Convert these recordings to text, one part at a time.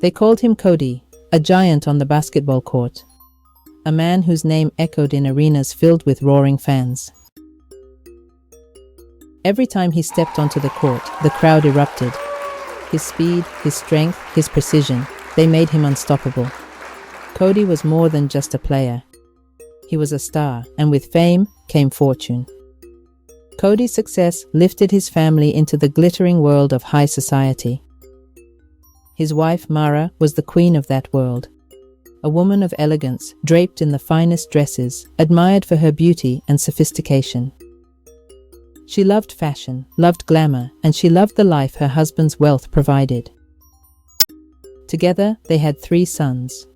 They called him Kodi, a giant on the basketball court, a man whose name echoed in arenas filled with roaring fans. Every time he stepped onto the court, the crowd erupted. His speed, his strength, his precision, they made him unstoppable. Kodi was more than just a player. He was a star, and with fame came fortune. Kodi's success lifted his family into the glittering world of high society. His wife, Mara, was the queen of that world. A woman of elegance, draped in the finest dresses, admired for her beauty and sophistication. She loved fashion, loved glamour, and she loved the life her husband's wealth provided. Together, they had 3 sons.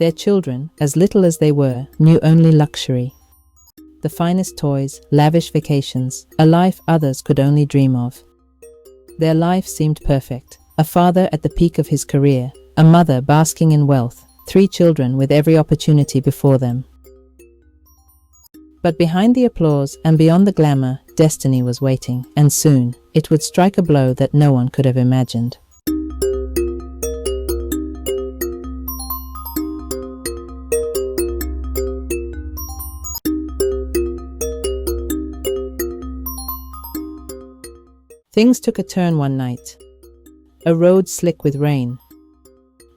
Their children, as little as they were, knew only luxury. The finest toys, lavish vacations, a life others could only dream of. Their life seemed perfect. A father at the peak of his career, a mother basking in wealth, 3 children with every opportunity before them. But behind the applause and beyond the glamour, destiny was waiting, and soon it would strike a blow that no one could have imagined. Things took a turn one night. A road slick with rain.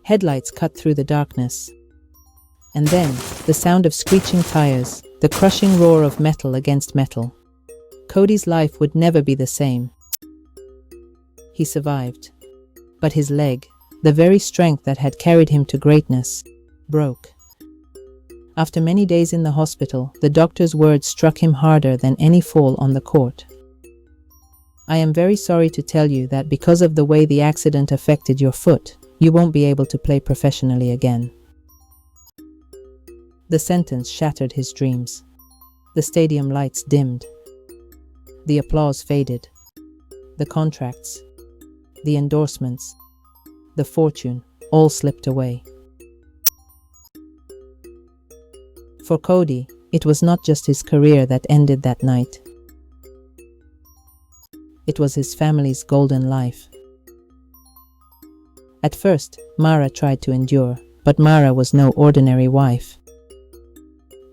Headlights cut through the darkness. And then, the sound of screeching tires, the crushing roar of metal against metal. Kodi's life would never be the same. He survived. But his leg, the very strength that had carried him to greatness, broke. After many days in the hospital, the doctor's words struck him harder than any fall on the court. "I am very sorry to tell you that because of the way the accident affected your foot, you won't be able to play professionally again." The sentence shattered his dreams. The stadium lights dimmed. The applause faded. The contracts, the endorsements, the fortune, all slipped away. For Kodi, it was not just his career that ended that night. It was his family's golden life. At first, Mara tried to endure, but Mara was no ordinary wife.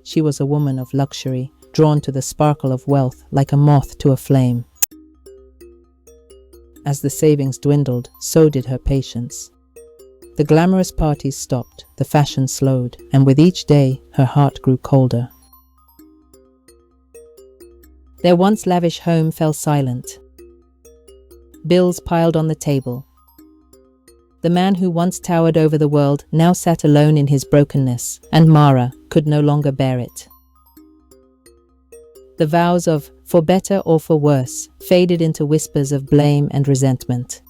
She was a woman of luxury, drawn to the sparkle of wealth like a moth to a flame. As the savings dwindled, so did her patience. The glamorous parties stopped, the fashion slowed, and with each day, her heart grew colder. Their once lavish home fell silent. Bills piled on the table. The man who once towered over the world now sat alone in his brokenness, and Mara could no longer bear it. The vows of "for better or for worse" faded into whispers of blame and resentment.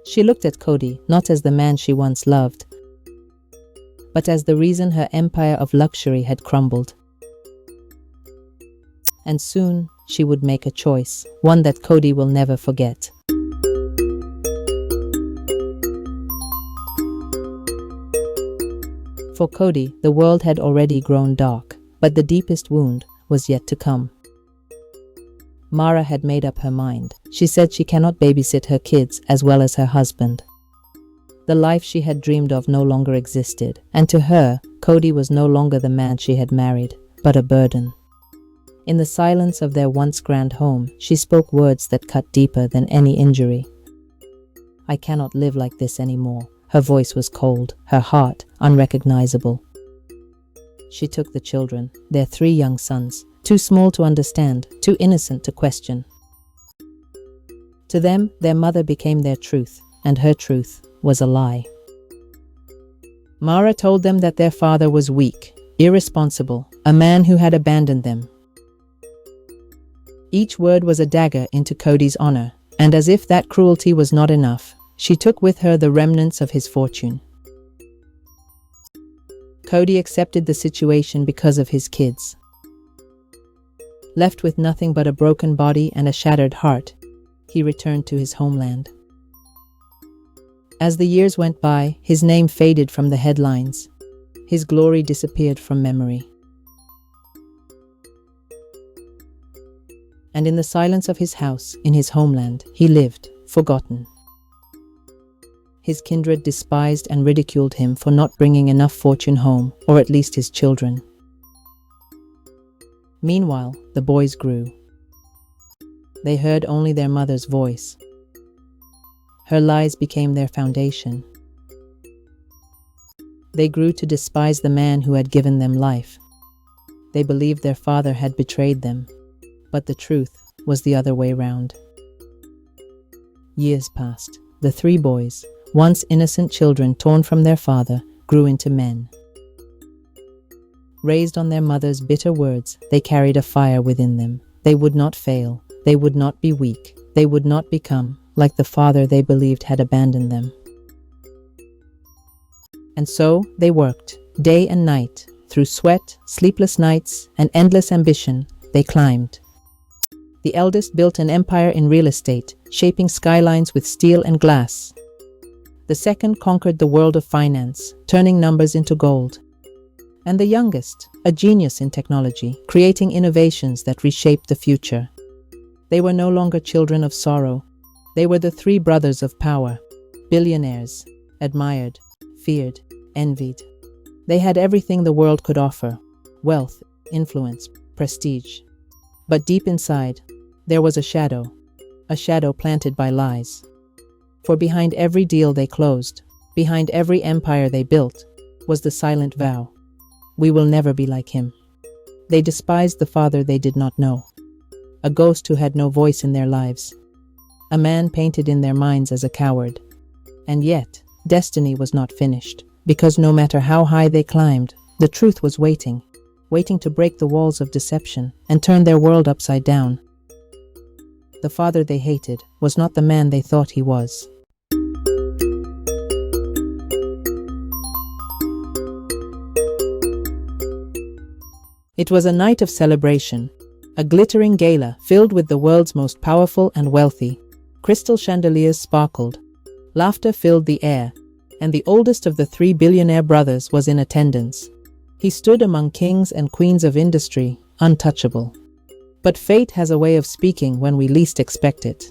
She looked at Kodi not as the man she once loved, but as the reason her empire of luxury had crumbled. And soon she would make a choice, one that Kodi will never forget. For Kodi, the world had already grown dark, but the deepest wound was yet to come. Mara had made up her mind. She said she cannot babysit her kids as well as her husband. The life she had dreamed of no longer existed, and to her, Kodi was no longer the man she had married, but a burden. In the silence of their once grand home, she spoke words that cut deeper than any injury. "I cannot live like this anymore." Her voice was cold, her heart unrecognizable. She took the children, their 3 young sons, too small to understand, too innocent to question. To them, their mother became their truth, and her truth was a lie. Mara told them that their father was weak, irresponsible, a man who had abandoned them. Each word was a dagger into Kodi's honor, and as if that cruelty was not enough, she took with her the remnants of his fortune. Kodi accepted the situation because of his kids. Left with nothing but a broken body and a shattered heart, he returned to his homeland. As the years went by, his name faded from the headlines. His glory disappeared from memory. And in the silence of his house, in his homeland, he lived, forgotten. His kindred despised and ridiculed him for not bringing enough fortune home, or at least his children. Meanwhile, the boys grew. They heard only their mother's voice. Her lies became their foundation. They grew to despise the man who had given them life. They believed their father had betrayed them, but the truth was the other way round. Years passed. The three boys, once innocent children torn from their father, grew into men. Raised on their mother's bitter words, they carried a fire within them. They would not fail. They would not be weak. They would not become like the father they believed had abandoned them. And so they worked, day and night. Through sweat, sleepless nights, and endless ambition, they climbed. The eldest built an empire in real estate, shaping skylines with steel and glass. The second conquered the world of finance, turning numbers into gold. And the youngest, a genius in technology, creating innovations that reshaped the future. They were no longer children of sorrow. They were the three brothers of power, billionaires, admired, feared, envied. They had everything the world could offer: wealth, influence, prestige. But deep inside, there was a shadow planted by lies. For behind every deal they closed, behind every empire they built, was the silent vow: we will never be like him. They despised the father they did not know, a ghost who had no voice in their lives, a man painted in their minds as a coward. And yet, destiny was not finished, because no matter how high they climbed, the truth was waiting to break the walls of deception and turn their world upside down. The father they hated was not the man they thought he was. It was a night of celebration, a glittering gala filled with the world's most powerful and wealthy. Crystal chandeliers sparkled, laughter filled the air, and the oldest of the three billionaire brothers was in attendance. He stood among kings and queens of industry, untouchable. But fate has a way of speaking when we least expect it.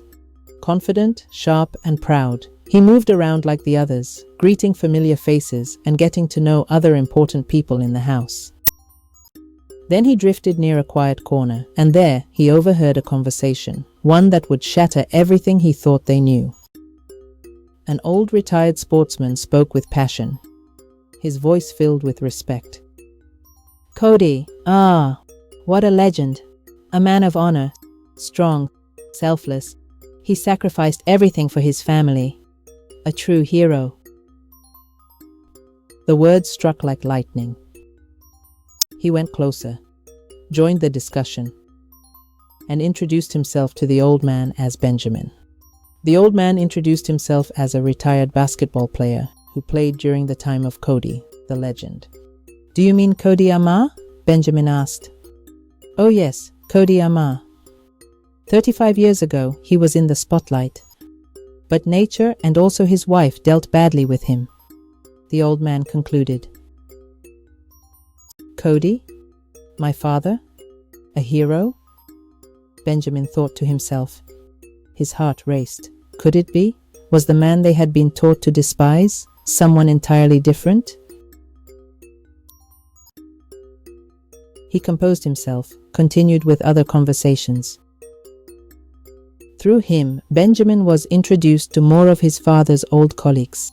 Confident, sharp, and proud, he moved around like the others, greeting familiar faces and getting to know other important people in the house. Then he drifted near a quiet corner, and there he overheard a conversation, one that would shatter everything he thought they knew. An old retired sportsman spoke with passion, his voice filled with respect. Kodi, what a legend. A man of honor, strong, selfless. He sacrificed everything for his family. A true hero. The words struck like lightning. He went closer, joined the discussion, and introduced himself to the old man as Benjamin. The old man introduced himself as a retired basketball player who played during the time of Kodi, the legend. Do you mean Kodi Amar? Benjamin asked. Oh yes, Kodi Amar. 35 years ago, he was in the spotlight. But nature and also his wife dealt badly with him, the old man concluded. Kodi? My father? A hero? Benjamin thought to himself. His heart raced. Could it be? Was the man they had been taught to despise someone entirely different? He composed himself, continued with other conversations. Through him, Benjamin was introduced to more of his father's old colleagues.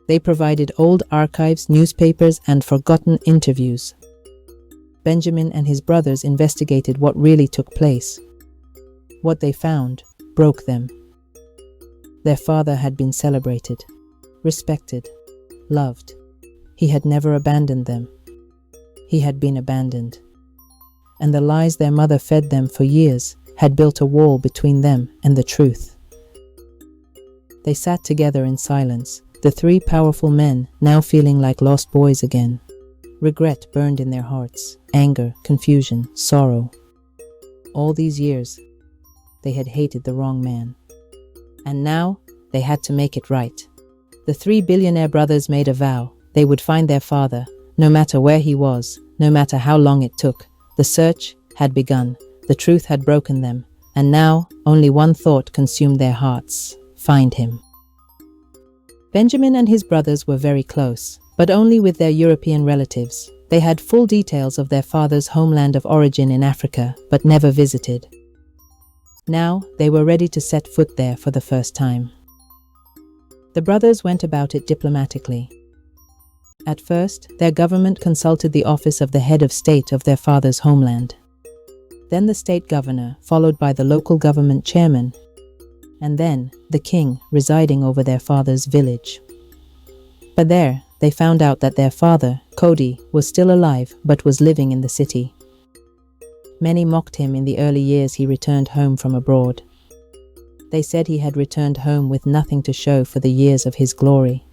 They provided old archives, newspapers, and forgotten interviews. Benjamin and his brothers investigated what really took place. What they found broke them. Their father had been celebrated, respected, loved. He had never abandoned them. He had been abandoned. And the lies their mother fed them for years had built a wall between them and the truth. They sat together in silence, the three powerful men now feeling like lost boys again. Regret burned in their hearts, anger, confusion, sorrow. All these years, they had hated the wrong man. And now, they had to make it right. The three billionaire brothers made a vow. They would find their father, no matter where he was, no matter how long it took. The search had begun. The truth had broken them. And now, only one thought consumed their hearts: find him. Benjamin and his brothers were very close, but only with their European relatives. They had full details of their father's homeland of origin in Africa, but never visited. Now, they were ready to set foot there for the first time. The brothers went about it diplomatically. At first, their government consulted the office of the head of state of their father's homeland. Then the state governor, followed by the local government chairman, and then the king residing over their father's village. But there, they found out that their father, Kodi, was still alive but was living in the city. Many mocked him in the early years he returned home from abroad. They said he had returned home with nothing to show for the years of his glory.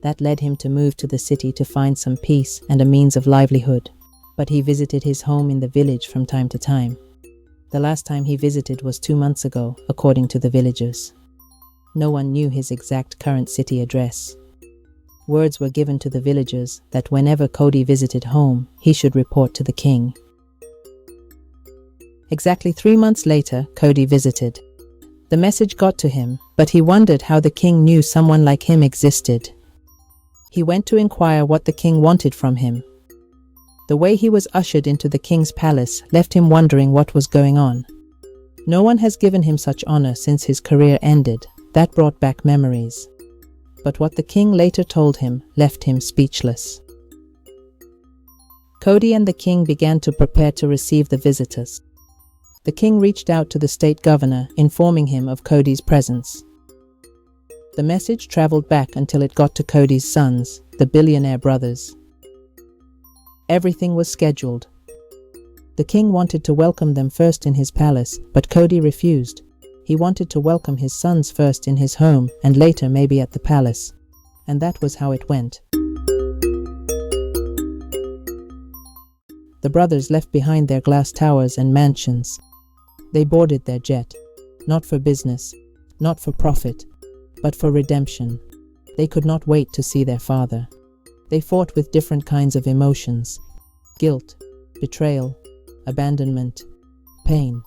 That led him to move to the city to find some peace and a means of livelihood. But he visited his home in the village from time to time. The last time he visited was 2 months ago, according to the villagers. No one knew his exact current city address. Words were given to the villagers that whenever Kodi visited home, he should report to the king. Exactly 3 months later, Kodi visited. The message got to him, but he wondered how the king knew someone like him existed. He went to inquire what the king wanted from him. The way he was ushered into the king's palace left him wondering what was going on. No one has given him such honor since his career ended. That brought back memories. But what the king later told him left him speechless. Kodi and the king began to prepare to receive the visitors. The king reached out to the state governor, informing him of Kodi's presence. The message traveled back until it got to Kodi's sons, the Billionaire Brothers. Everything was scheduled. The king wanted to welcome them first in his palace, but Kodi refused. He wanted to welcome his sons first in his home and later maybe at the palace. And that was how it went. The brothers left behind their glass towers and mansions. They boarded their jet, not for business, not for profit, but for redemption. They could not wait to see their father. They fought with different kinds of emotions: guilt, betrayal, abandonment, pain.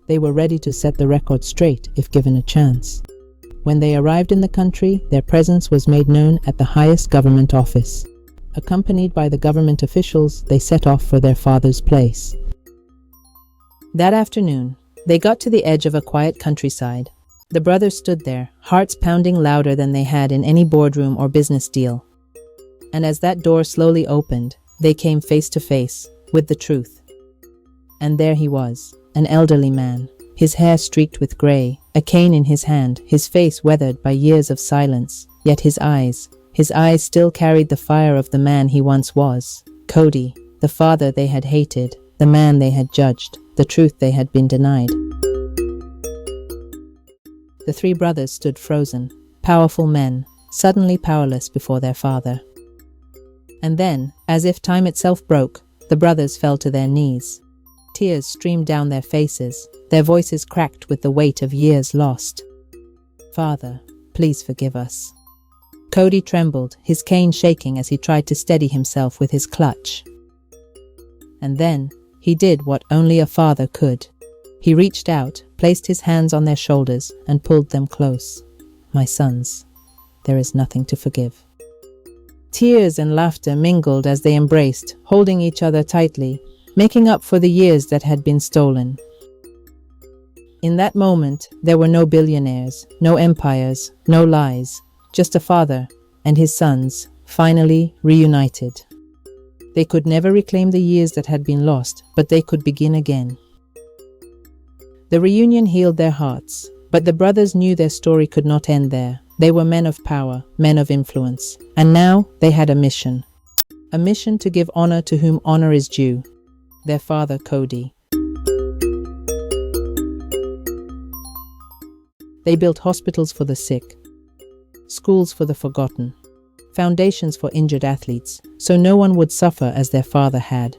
They were ready to set the record straight if given a chance. When they arrived in the country, their presence was made known at the highest government office. Accompanied by the government officials, they set off for their father's place. That afternoon, they got to the edge of a quiet countryside. The brothers stood there, hearts pounding louder than they had in any boardroom or business deal. And as that door slowly opened, they came face to face with the truth. And there he was, an elderly man, his hair streaked with grey, a cane in his hand, his face weathered by years of silence, yet his eyes still carried the fire of the man he once was. Kodi, the father they had hated, the man they had judged, the truth they had been denied. The three brothers stood frozen, powerful men, suddenly powerless before their father. And then, as if time itself broke, the brothers fell to their knees. Tears streamed down their faces, their voices cracked with the weight of years lost. "Father, please forgive us." Kodi trembled, his cane shaking as he tried to steady himself with his clutch. And then, he did what only a father could. He reached out, placed his hands on their shoulders, and pulled them close. "My sons, there is nothing to forgive." Tears and laughter mingled as they embraced, holding each other tightly, making up for the years that had been stolen. In that moment, there were no billionaires, no empires, no lies, just a father and his sons, finally reunited. They could never reclaim the years that had been lost, but they could begin again. The reunion healed their hearts, but the brothers knew their story could not end there. They were men of power, men of influence, and now they had a mission. A mission to give honor to whom honor is due. Their father, Kodi. They built hospitals for the sick, schools for the forgotten, foundations for injured athletes, so no one would suffer as their father had.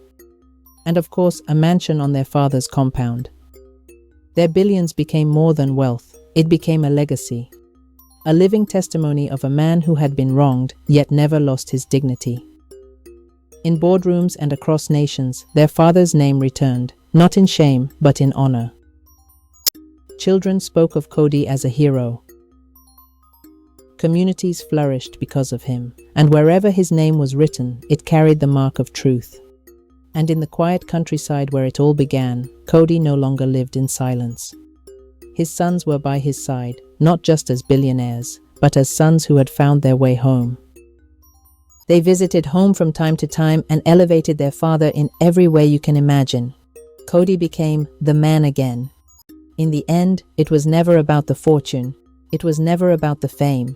And of course, a mansion on their father's compound. Their billions became more than wealth. It became a legacy. A living testimony of a man who had been wronged, yet never lost his dignity. In boardrooms and across nations, their father's name returned, not in shame, but in honor. Children spoke of Kodi as a hero. Communities flourished because of him, and wherever his name was written, it carried the mark of truth. And in the quiet countryside where it all began, Kodi no longer lived in silence. His sons were by his side, not just as billionaires, but as sons who had found their way home. They visited home from time to time and elevated their father in every way you can imagine. Kodi became the man again. In the end, it was never about the fortune. It was never about the fame.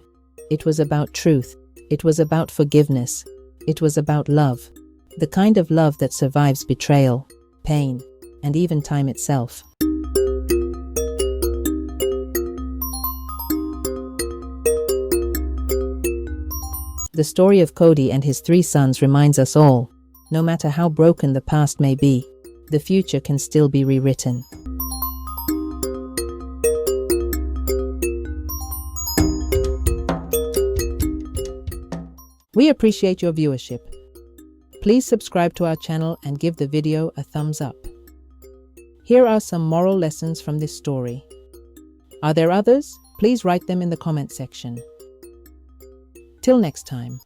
It was about truth. It was about forgiveness. It was about love. The kind of love that survives betrayal, pain, and even time itself. The story of Kodi and his 3 sons reminds us all, no matter how broken the past may be, the future can still be rewritten. We appreciate your viewership. Please subscribe to our channel and give the video a thumbs up. Here are some moral lessons from this story. Are there others? Please write them in the comment section. Till next time.